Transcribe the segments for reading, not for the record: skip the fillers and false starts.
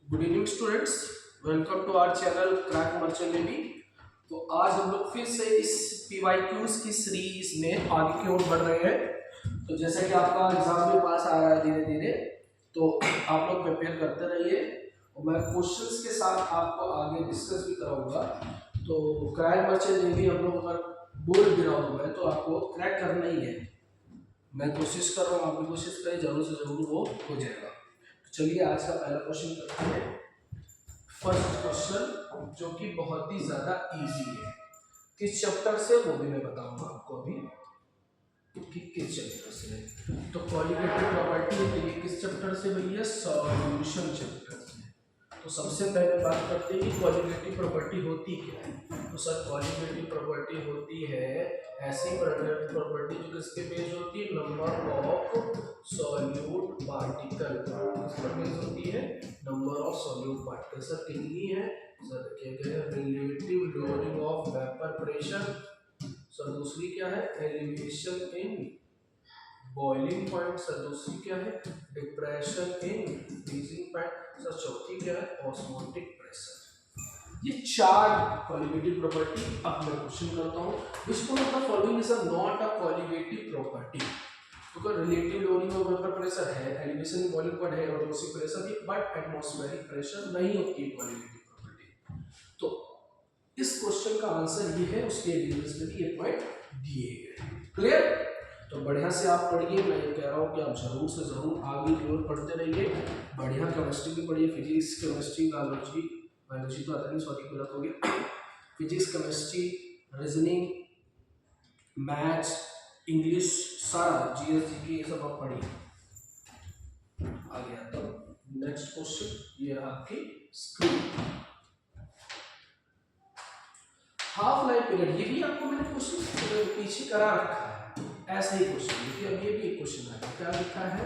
Good evening students, welcome to our channel crack merchant navy. तो आज हम लोग फिर से इस पीवाईक्यूज की सीरीज में आगे की ओर बढ़ रहे हैं। तो जैसा कि आपका एग्जाम में पास आ रहा है धीरे धीरे, तो आप लोग प्रिपेयर करते रहिए और मैं क्वेश्चंस के साथ आपको आगे डिस्कस भी कराऊंगा। तो क्रैक मर्चेंट नेवी हम लोग अगर बोल भी रहा हूँ मैं, तो आपको क्रैक करना ही है। मैं कोशिश कर रहा हूँ, आप भी कोशिश करें, जरूर से जरूर वो हो जाएगा। तो चलिए आज का पहला क्वेश्चन करते हैं। फर्स्ट क्वेश्चन जो कि बहुत ही ज्यादा इजी है, किस चैप्टर से वो भी मैं बताऊंगा आपको अभी कि किस चैप्टर से। तो क्वालिटेटिव प्रॉपर्टी ये किस चैप्टर से भैया? सॉल्यूशन चैप्टर से। तो सबसे पहले बात करते हैं कि क्वालिटेटिव प्रॉपर्टी होती क्या है। तो सर क्वालिटेटिव प्रॉपर्टी होती है ऐसी प्रॉपर्टी जो किसके बेस्ड होती है? Number of solute particle. किस पर बेस्ड होती है? Number of solute particle. Sir कितनी है? सर क्या है? Relative loading of vapour pressure. Sir दूसरी क्या है? Elevation in boiling point. Sir दूसरी क्या है? Depression in freezing point. Sir चौथी क्या है? Osmotic pressure. ये चार क्वालिटेटिव प्रॉपर्टी। अब मैं क्वेश्चन करता हूँ, which one of the following is not a qualitative property. तो relative loading of vapour pressure है, एलिवेशन इन बॉइलिंग पॉइंट है, और ऑस्मोटिक प्रेशर भी, बट एटमॉस्फेरिक प्रेशर नहीं होती है क्वालिटेटिव प्रॉपर्टी। तो इस क्वेश्चन का आंसर ये है, उसके एलिमेंट्स में भी ये पॉइंट दिए गए। क्लियर? तो बढ़िया से आप पढ़िए। मैं ये कह रहा हूँ कि आप जरूर से जरूर आगे की ओर पढ़ते रहिए। बढ़िया केमिस्ट्री भी पढ़िए, फिजिक्स केमिस्ट्री बायोलॉजी, बायोलॉजी तो आता नहीं, सॉरी गलत हो गया। Physics chemistry, reasoning, maths, English, सारा जीएस जीके ये सब आप पढ़िए। आ गया तो नेक्स्ट क्वेश्चन, ये आपकी स्क्रीन। हाफ लाइफ पीरियड, ये भी आपको मैंने क्वेश्चन पीछे करा रखा है, ऐसा ही क्वेश्चन। देखिए अब ये भी एक क्वेश्चन है, क्या लिखा है?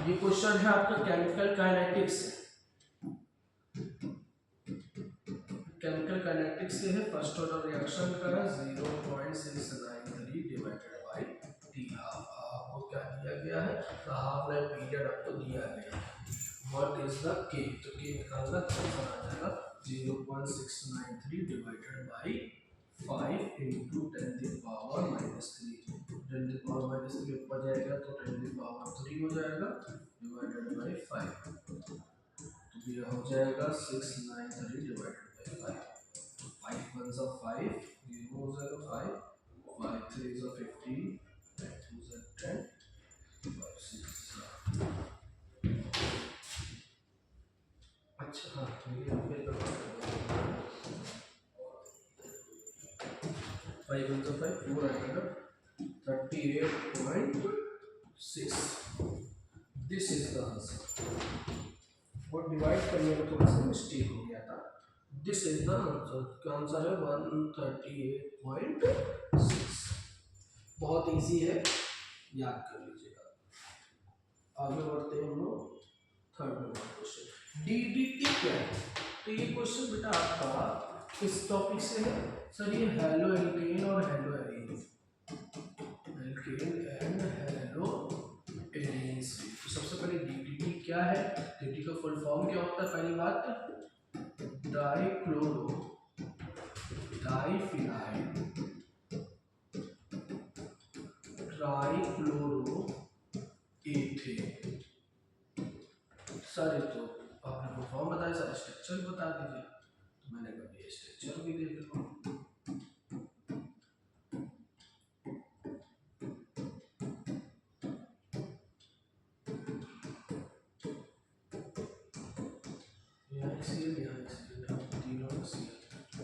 ये क्वेश्चन है आपका केमिकल काइनेटिक्स से। केमिकल काइनेटिक्स से है, फर्स्ट ऑर्डर रिएक्शन का है 0.693 डिवाइडेड बाय टी हाफ। आपको क्या दिया गया है? हाफ लाइफ पीरियड आपको दिया गया है। व्हाट इज द के? तो के निकालना आंसर आ जाएगा 0.693 divided by 5 into 10 to the power minus 3। 10 to the power minus 3 ऊपर जाएगा तो 10 to the power 3 हो जाएगा डिवाइडेड बाय 5। तो ये हो जाएगा 693 डिवाइडेड बाय 5। 5 1 सा 5, ये हो जाएगा 5, 5 3 सा 15, 5 2 सा 10, 5 6 सा। अच्छा हाँ, तो ये यहाँ पे 5 1 सा 5, 4 आएगा 38.6। This is the answer. वो डिवाइड करने में थोड़ा सा मिस्टेक हो गया था। This is the answer. क्या आंसर है? 138.6। बहुत इजी है, याद कर लीजिएगा। आगे बढ़ते हैं हम लोग थर्ड नंबर क्वेश्चन। डीडीटी क्या है? तो ये क्वेश्चन बेटा आपका किस टॉपिक से है? सर ये हेलो एल्केन और hello arene, alkene and hello arene से। तो सबसे पहले डीडीटी क्या है? डीडीटी का फुल फॉर्म क्या होता है? पहली बात dichloro diphenyl trichloro ethane. Sir तो आपने फुल फॉर्म बताया, सर स्ट्रक्चर बता दीजिए। तो मैंने कहा ये स्ट्रक्चर भी देख लो।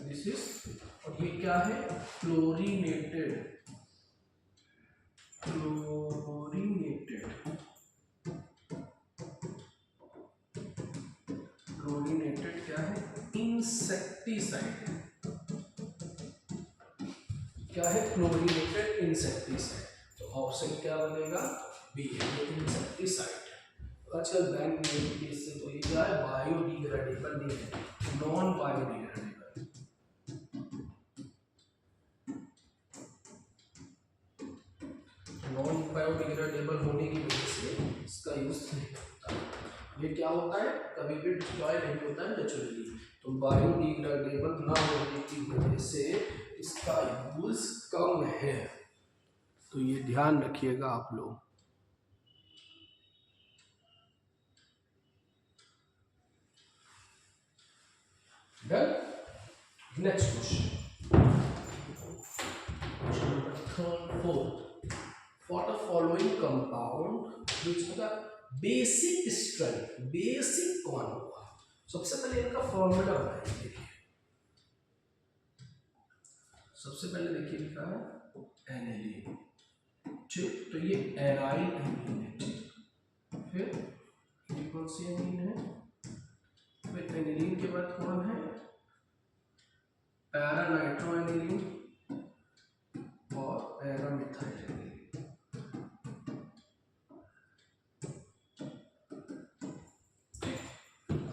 दिस इज, और ये क्या है? क्लोरीनेटेड क्लोरीनेटेड क्या है? इंसेक्टिसाइड। क्या है? Chlorinated insecticide. तो ऑप्शन क्या बनेगा? बी है, इंसेक्टिसाइड। आजकल बैंक में इससे तो ये क्या है? बायोडिग्रेडेबल नहीं है, नॉन बायोडिग्रेडेबल। नॉन बायोडिग्रेडेबल होने की वजह से इसका यूज नहीं होता। ये क्या होता है, कभी भी डिस्ट्रॉय नहीं होता है नेचुरली। तो बायोडिग्रेडेबल ना होने की वजह से इसका यूज कम है, तो ये ध्यान रखिएगा आप लोग। Next question, question number 4, for the following compound which का बेसिक स्ट्रेंथ, बेसिक कौन होगा? सबसे पहले इनका फॉर्मूला बताइए। देखिए सबसे पहले देखिए लिखा है एनिलीन, ठीक, तो ये एराइल एनिलीन है, ठीक। फिर ये कौन सी एनिलीन है? फिर एनिलीन के बाद कौन है? पैरा नाइट्रो एनिलीन और पैरा मिथाइल एनिलीन।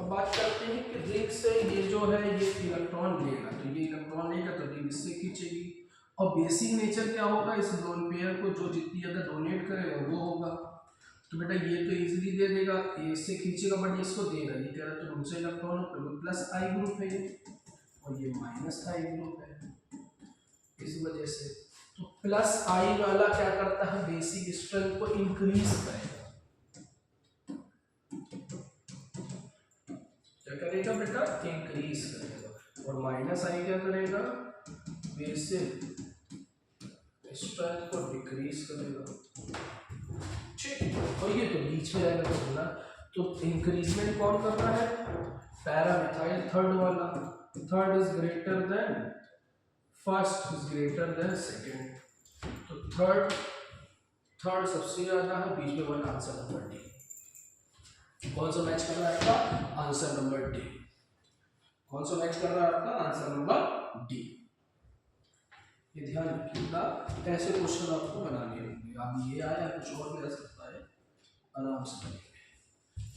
बात करते हैं कि रिंग से ये जो है ये इलेक्ट्रॉन लेगा, तो ये इलेक्ट्रॉन लेगा तो रिंग इससे खींचेगी। और बेसिक नेचर क्या होगा? इस लोन पेयर को जो जितनी ज़्यादा डोनेट करेगा वो होगा। तो बेटा ये तो इजीली दे देगा, ये इससे खींचेगा बट इसको देगा, ये कह रहा है तो मुझसे इलेक्ट्रॉन प्लस आई ग्रुप है ये, और ये माइनस आई ग्रुप है, इस वजह से। तो प्लस आई वाला क्या करता है? बेसिक स्ट्रेंथ को इंक्रीज करेगा। क्या करेगा बेटा? इंक्रीज करेगा। और माइनस आई क्या करेगा? बेसिक स्ट्रेंथ को डिक्रीज करेगा, ठीक। और ये तो बीच में रहेगा तो बोला, तो इंक्रीजमेंट कौन कर रहा है? पैरामिथाइल थर्ड वाला, third is greater than first is greater than second, तो थर्ड सबसे ज्यादा है, बीच में वन, आंसर नंबर डी। कौन सा मैच कर रहा है आपका? Answer number D. कौन सा मैच कर रहा है आपका? Answer number D. ये ध्यान रखिएगा, ऐसे क्वेश्चन आपको बनाने होंगे। अब ये आया कुछ और भी आ सकता है, आराम से बनेंगे।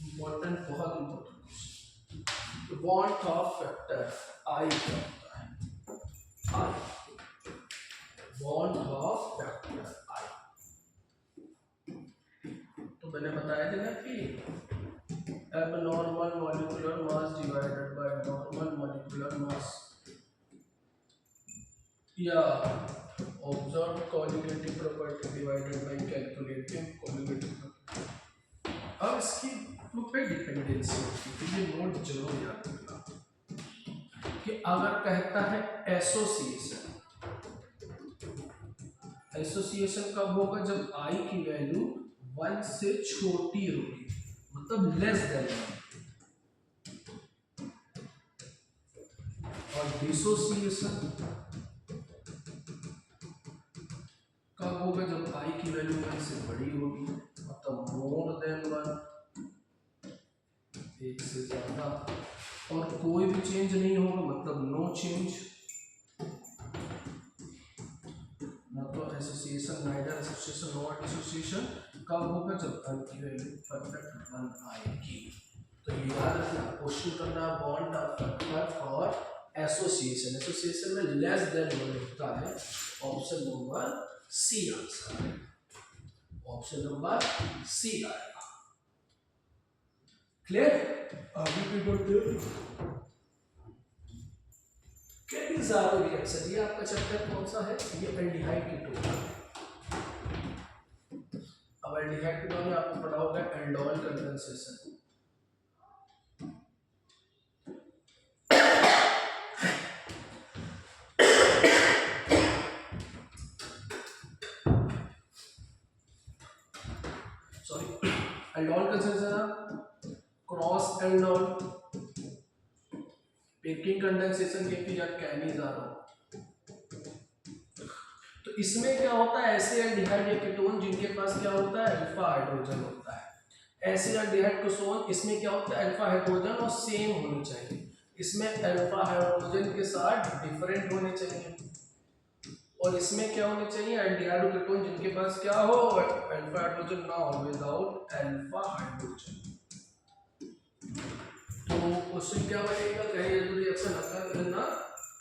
इंपॉर्टेंट, बहुत important question. Bond of factor I क्या होता है? आई, बॉन्ड ऑफ फैक्टर आई, तो मैंने बताया था ना कि abnormal molecular mass divided by normal molecular mass या observed colligative property divided by calculated colligative property। अब इसकी पे डिपेंडेंसी होती है, ये नोट जरूर याद रखना कि अगर कहता है एसोसिएशन, एसोसिएशन कब होगा? जब आई की वैल्यू 1 से छोटी होगी, मतलब लेस देन। और डिसोसिएशन कब होगा? जब आई की वैल्यू 1 से बड़ी होगी, मतलब मोर देन 1, एक से ज्यादा। और कोई भी चेंज नहीं होगा, मतलब नो चेंज, ना तो association, neither association not dissociation. कब होगा? जब आई की वैल्यू परफेक्ट 1 आएगी। तो याद रखना, क्वेश्चन करना bond of factor for association, association में लेस देन 1 होता है। ऑप्शन नंबर सी आंसर है, ऑप्शन नंबर सी आएगा। क्लियर? आगे भी बढ़ते हैं। केटिज़ारो रिएक्शन, ये आपका चैप्टर कौन सा है? ये एल्डिहाइड कीटोन। अब एल्डिहाइड कीटोन में आपको पढ़ा होगा aldol condensation. Sorry, aldol condensation, cross aldol, packing condensation के फिर कैनिज़ारो। तो इसमें क्या होता है? ऐसे एल्डिहाइड या कीटोन जिनके पास क्या होता है? अल्फा हाइड्रोजन होता है। ऐसे एल्डिहाइड कीटोन इसमें क्या होता है? अल्फा हाइड्रोजन और सेम होनी चाहिए। इसमें अल्फा हाइड्रोजन के साथ डिफरेंट होने चाहिए, और इसमें क्या होने चाहिए? एल्डिहाइड कीटोन जिनके पास क्या हो? अल्फा हाइड्रोजन ना हो, विदाउट अल्फा हाइड्रोजन। तो क्वेश्चन क्या बनेगा? कहीं रिएक्शन करना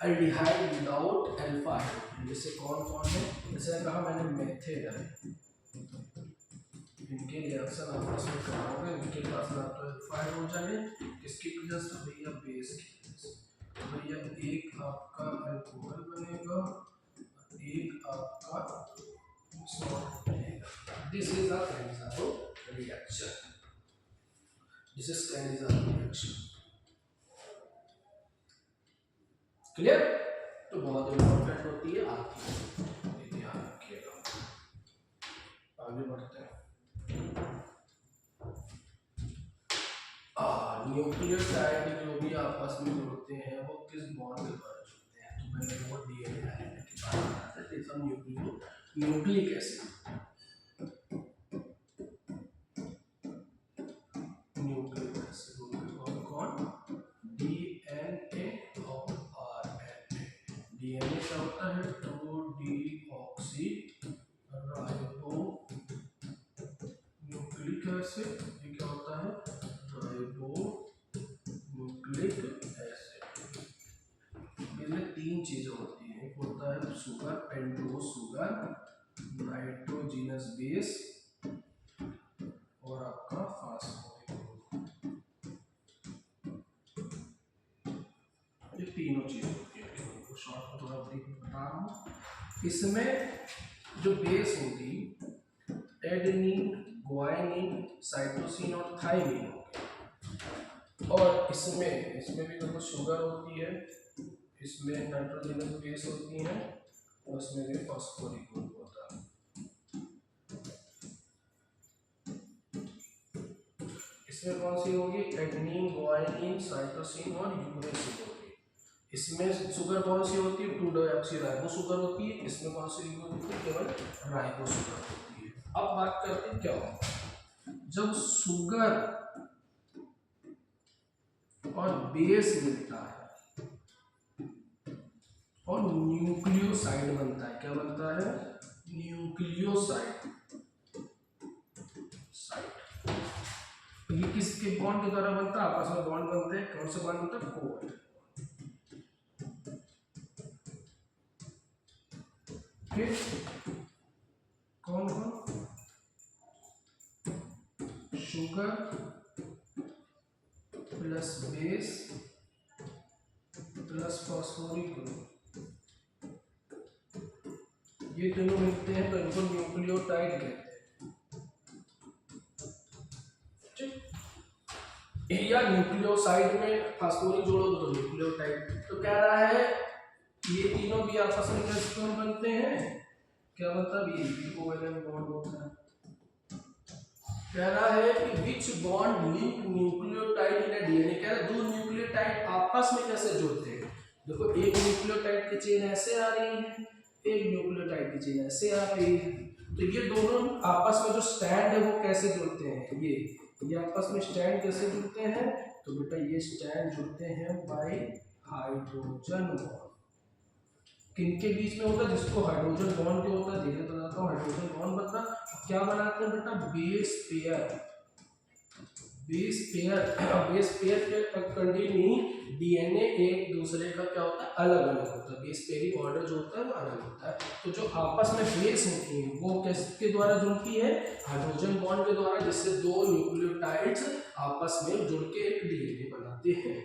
एल्डिहाइड विदाउट अल्फा हाइड्रोजन। जैसे कौन कौन है? जैसे कहा मैंने मेथिल है, इनके रिएक्शन आपस में कराओगे, इनके पास ना तो एल्डिहाइड हो जाए, किसकी वजह से भैया, बेस की वजह से। तो भैया एक आपका अल्कोहल बनेगा, एक आपका सॉल्ट बनेगा। This is a Cannizzaro reaction, this is Cannizzaro reaction. Clear? तो बहुत इंपॉर्टेंट होती है आपकी, ध्यान रखिएगा। आगे बढ़ते हैं। न्यूक्लियोटाइड जो भी आपस में जुड़ते हैं वो किस बॉन्ड के द्वारा जुड़ते हैं? तो मैंने वो डीएनए आरएनए की बात करते थे, सब न्यूक्लिक एसिड, न्यूक्लिक एसिड कौन? डीएनए और आरएनए। डीएनए क्या होता है? 2-डीऑक्सी राइबो न्यूक्लिक एसिड। ये क्या होता है? Ribo nucleic acid. इसमें 3 चीजें होती हैं, एक होता है sugar, pentose sugar, nitrogenous base और आपका फास्फोरिक ग्रुप। ये तीनों चीजें होती हैं, उनको शॉर्ट में थोड़ा ब्रीफ में बता रहा हूँ। इसमें जो बेस होगी एडेनिन, ग्वानिन, साइटोसिन और थाइमिन हो गया। और इसमें भी देखो शुगर होती है, इसमें नाइट्रोजनस बेस होती है और इसमें भी फास्फोरिक ग्रुप होता है। इसमें कौन सी होगी? एडेनिन, ग्वानिन, साइटोसिन और यूरेसिल होगी। इसमें शुगर कौन सी होती है? 2-डीऑक्सी राइबो शुगर होती है। इसमें कौन सी होती है? केवल राइबो शुगर होती है। अब बात करते हैं क्या होता है जब शुगर और बेस मिलता है और न्यूक्लियोसाइड बनता है। क्या बनता है? न्यूक्लियोसाइड। ये किसके बॉन्ड के द्वारा बनता है? आपस में बॉन्ड बनते हैं। कौन से बॉन्ड बनता है? कोवैलेंट। फिर कौन कौन? Sugar plus base plus phosphoric group, ये दोनों मिलते हैं तो इनको न्यूक्लियोटाइड कहते हैं। या न्यूक्लियोसाइड में फास्फोरिक जोड़ोगे तो न्यूक्लियोटाइड। तो कह रहा है ये तीनों भी आपस में कैसे बनते हैं? क्या मतलब ये कोवैलेंट बॉन्ड होता है। कह रहा है कि विच bond link nucleotide in DNA. कह रहा है दो न्यूक्लियोटाइड आपस में कैसे जुड़ते हैं। देखो एक न्यूक्लियोटाइड की चेन ऐसे आ रही है, एक न्यूक्लियोटाइड की चेन ऐसे आ रही है। तो ये दोनों आपस में जो स्टैंड है वो कैसे जुड़ते हैं? ये आपस में स्टैंड कैसे जुड़ते हैं? तो बेटा ये स्टैंड जुड़ते हैं बाय हाइड्रोजन बॉन्ड। किनके बीच में होता है? जिसको हाइड्रोजन बॉन्ड जो होता है, धीरे बताता हूँ, हाइड्रोजन बॉन्ड बनता क्या बनाते हैं बेटा? Base pair. बेस पेयर के कंटिन्यू डीएनए एक दूसरे का क्या होता है? अलग अलग होता है। बेस पेयरिंग ऑर्डर जो होता है वो अलग होता है। तो जो आपस में बेस होती है वो किसके द्वारा जुड़ती है? हाइड्रोजन बॉन्ड के द्वारा, जिससे दो न्यूक्लियोटाइड्स आपस में जुड़ के एक डीएनए बनाते हैं।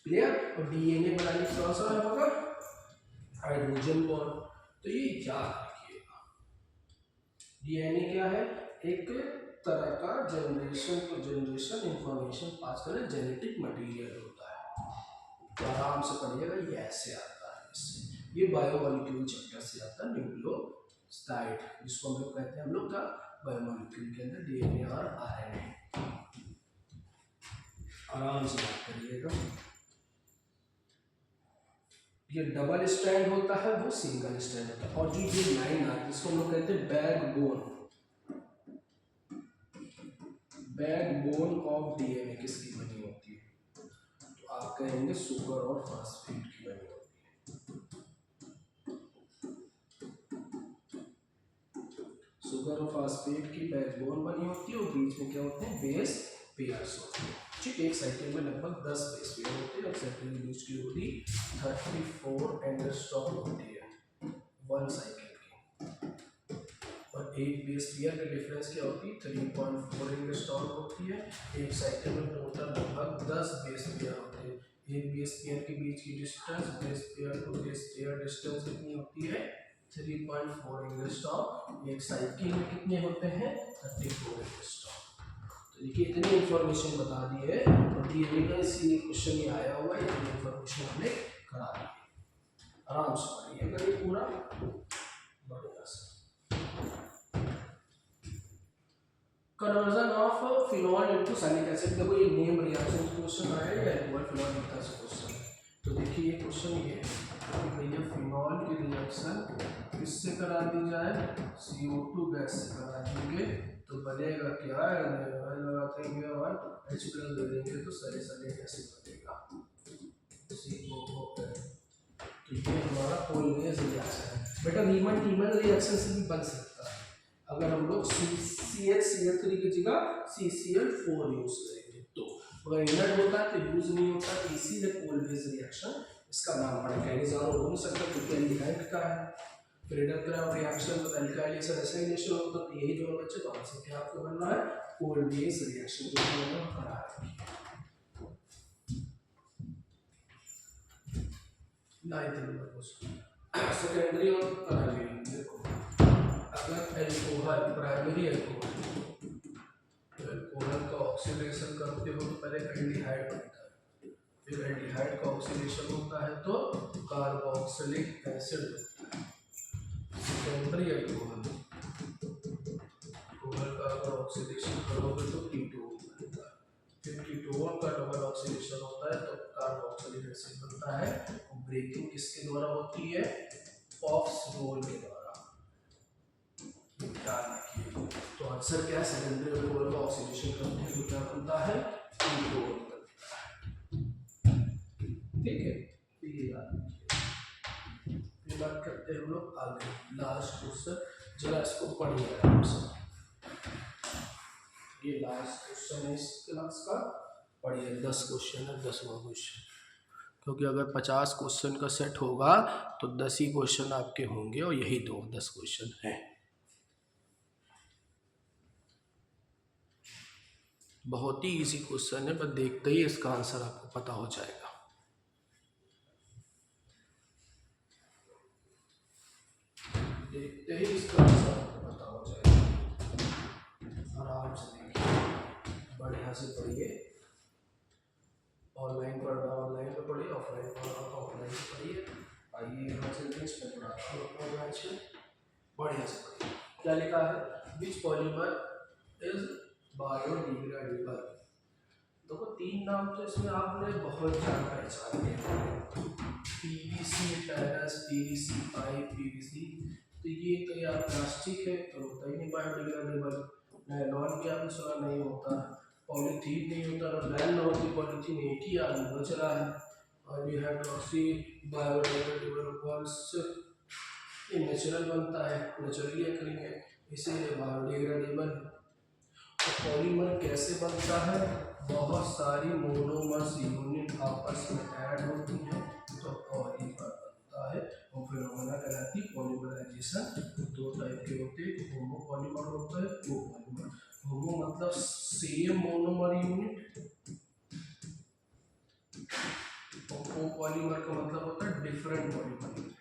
क्लियर? और डीएनए बनाने का कौन सा होगा? Hydrogen bond. तो ये याद रखिएगा, डीएनए क्या है? एक तरह का generation to generation information pass करने जेनेटिक मटेरियल होता है। तो आराम से पढ़िएगा, ये ऐसे आता है। इससे ये बायोमॉलिक्यूल चैप्टर से आता है, न्यूक्लियोसाइड, जिसको हम लोग कहते हैं हम लोग का बायोमॉलिक्यूल के अंदर डीएनए और आरएनए। आराम से बात करिएगा। ये डबल स्ट्रैंड होता है, वो सिंगल स्ट्रैंड होता है। और जो ये लाइन आती है इसको हम लोग कहते हैं बैकबोन। बैकबोन ऑफ डीएनए किसकी बनी होती है? तो आप कहेंगे शुगर और फास्फेट की बनी होती है। शुगर और फास्फेट की बैकबोन बनी होती है और बीच में क्या होते हैं? बेस पेयर्स होते हैं। ठीक, एक साइकिल में लगभग 10 बेस पेयर होते हैं। एक साइकिल की बीच की होती 34 एंगस्ट्रॉम होती है 1 साइकिल की, और एक बेस पेयर का डिफरेंस क्या होती है 3.4 एंगस्ट्रॉम होती है। एक साइकिल में टोटल लगभग 10 बेस पेयर होते हैं। एक बेस पेयर के बीच की distance base pair to base pair distance कितनी होती है 3.4 एंगस्ट्रॉम। एक साइकिल में कितने होते हैं 34 एंगस्ट्रॉम। तो देखिए इतनी इंफॉर्मेशन बता दी है और दिए गए इसी क्वेश्चन में आया हुआ है। इतनी इंफॉर्मेशन हमने करा दी है। आराम से पढ़िए करिए पूरा बढ़िया से। Conversion of phenol into salicylic acid. देखो ये नेम रिएक्शन क्वेश्चन आया है या अल्कोहल फिनॉल इथर से क्वेश्चन। तो देखिए ये क्वेश्चन ये है कि भैया फिनॉल की रिएक्शन किससे करा दी जाए CO2 गैस से करा देंगे तो बनेगा क्या लगाते हैं और H+ दे देंगे तो सैलिक एसिड बनेगा COO। तो ये हमारा कोलिनेज रिएक्शन है बेटा। रीमन टीमन रिएक्शन से भी बन सकता है अगर हम लोग CH3 की जगह CCl4 यूज करेंगे तो। अगर इनर्ट होता है तो यूज नहीं होता तो इसीलिए कोलिनेज रिएक्शन इसका नाम पड़ा। कैलिजारो हो नहीं सकता क्योंकि एल्डिहाइड का है। फिर रिएक्शन तो एल्काइलेशन एसिलेशन होता तो यही दोनों बच्चे तो आपसे क्या आपको बनना है कोलिनेज रिएक्शन जो हमने पढ़ा है। 9th नंबर क्वेश्चन सेकेंडरी और प्राइमरी। देखो अगर एल्कोहल प्राइमरी एल्कोहल का ऑक्सीडेशन करते हो तो पहले एल्डिहाइड बनता है। फिर एल्डिहाइड का ऑक्सीडेशन होता है तो कार्बोक्सिलिक एसिड बनता है। सेकेंडरी एल्कोहल का अगर ऑक्सीडेशन करोगे तो कीटोन बनता है। फिर कीटोन का डबल ऑक्सीडेशन होता है तो कार्बोक्सिलिक एसिड बनता है। ब्रेकिंग किसके द्वारा होती है पॉक्स रोल के द्वारा। ध्यान रखिए तो आंसर क्या है सेकेंडरी एल्कोहल का ऑक्सीडेशन करते हैं तो क्या बनता है कीटोन बनता है। ठीक है ये याद रखिए। फिर बात करते हैं हम लोग आगे लास्ट क्वेश्चन। जरा इसको पढ़िए आराम से। ये लास्ट क्वेश्चन है इस क्लास का पढ़िए। 10 क्वेश्चन है 10वां क्वेश्चन क्योंकि अगर 50 क्वेश्चन का सेट होगा तो 10 ही क्वेश्चन आपके होंगे और यही 10 क्वेश्चन है। बहुत ही इजी क्वेश्चन है बस देखते ही इसका आंसर आपको पता हो जाएगा। देखते ही इसका आंसर आपको पता हो जाएगा। आराम से देखिए बढ़िया से पढ़िए। ऑनलाइन पढ़ना ऑनलाइन में पढ़िए ऑफलाइन पढ़ना तो ऑफलाइन में पढ़िए। आइए कंसल्टेंस पे पढ़ाता हूँ अपना बैच में बढ़िया से पढ़िए। क्या लिखा है विच पॉलीमर इज बायोडिग्रेडेबल। देखो 3 नाम तो इसमें आपने बहुत ज़्यादा पहचान लिया PVC terrace PVC pipe PVC। तो ये तो यार प्लास्टिक है तो होता ही नहीं बायोडिग्रेडेबल। नायलॉन भी आपने सुना नहीं होता। पॉलीथीन नहीं होता और बैन ना होती पॉलीथीन एक ही आदमी बच रहा है। और ये हाइड्रोक्सी बायोडिग्रेडेबल ये नेचुरल बनता है नेचुरली अकरिंग है इसीलिए बायोडिग्रेडेबल। पॉलीमर कैसे बनता है बहुत सारी मोनोमर्स यूनिट आपस में ऐड होती हैं तो पॉलीमर बनता है। और फिनोमेना कहलाती है पॉलीमराइजेशन। 2 टाइप के होते हैं होमो पॉलीमर होता है को पॉलीमर। होमो मतलब सेम मोनोमर यूनिट और को पॉलीमर का मतलब होता है डिफरेंट पॉलीमर यूनिट।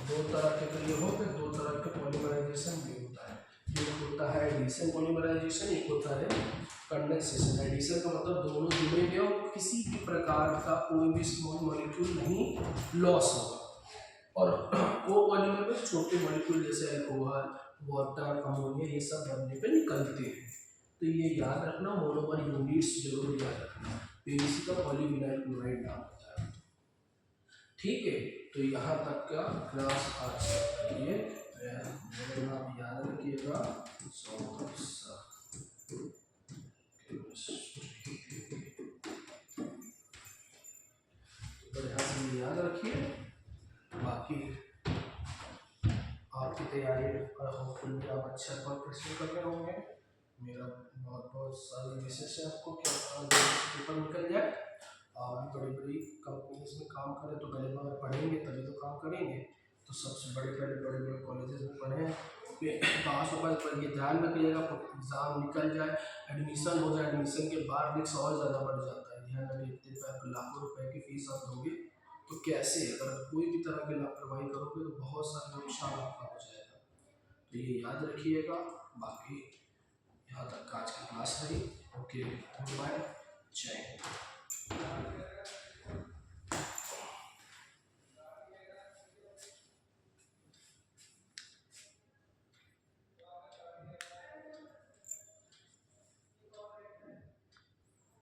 दो तरह के तो ये हो गए 2 तरह के पॉलीमराइजेशन भी होता है। एक होता है एडिशन पॉलीमराइजेशन एक होता है कंडेंसेशन। एडिशन का मतलब दोनों जुड़ेंगे और किसी भी प्रकार का कोई भी स्मॉल मॉलिक्यूल नहीं लॉस होगा। और वो पॉलीमर में छोटे मॉलिक्यूल जैसे अल्कोहल वाटर अमोनिया ये सब बनने पे निकलते हैं। तो ये याद रखना मोनोमर यूनिट्स जरूर याद रखना। PVC का पॉलीविनाइल क्लोराइड नाम होता है। ठीक है तो यहाँ तक का क्लास आज करिए आप याद रखिएगा। बढ़िया से याद रखिए। बाकी आपकी तैयारी होपफुली आप अच्छा कॉन्फ्रेंस कर रहे होंगे। मेरा बहुत बहुत सारी विशेष है आपको क्या पेपर निकल जाए। आप बड़ी बड़ी कंपनीज में काम करें तो पहले अगर पढ़ेंगे तभी तो काम करेंगे। तो सबसे बड़े बड़े कॉलेजेस में पढ़ें, पास हो पास, पर ये ध्यान रखिएगा एग्ज़ाम निकल जाए, एडमिशन हो जाए, एडमिशन के बाद रिस्क और ज़्यादा बढ़ जाता है। ध्यान रखिए, इतने लाखों रुपए की फीस आप दोगे तो कैसे, अगर कोई भी तरह की लापरवाही करोगे तो बहुत सारा नुकसान आपका हो जाएगा। तो ये याद रखिएगा। बाकी यहाँ तक आज की क्लास रही। ओके, बाय, जय हिंद।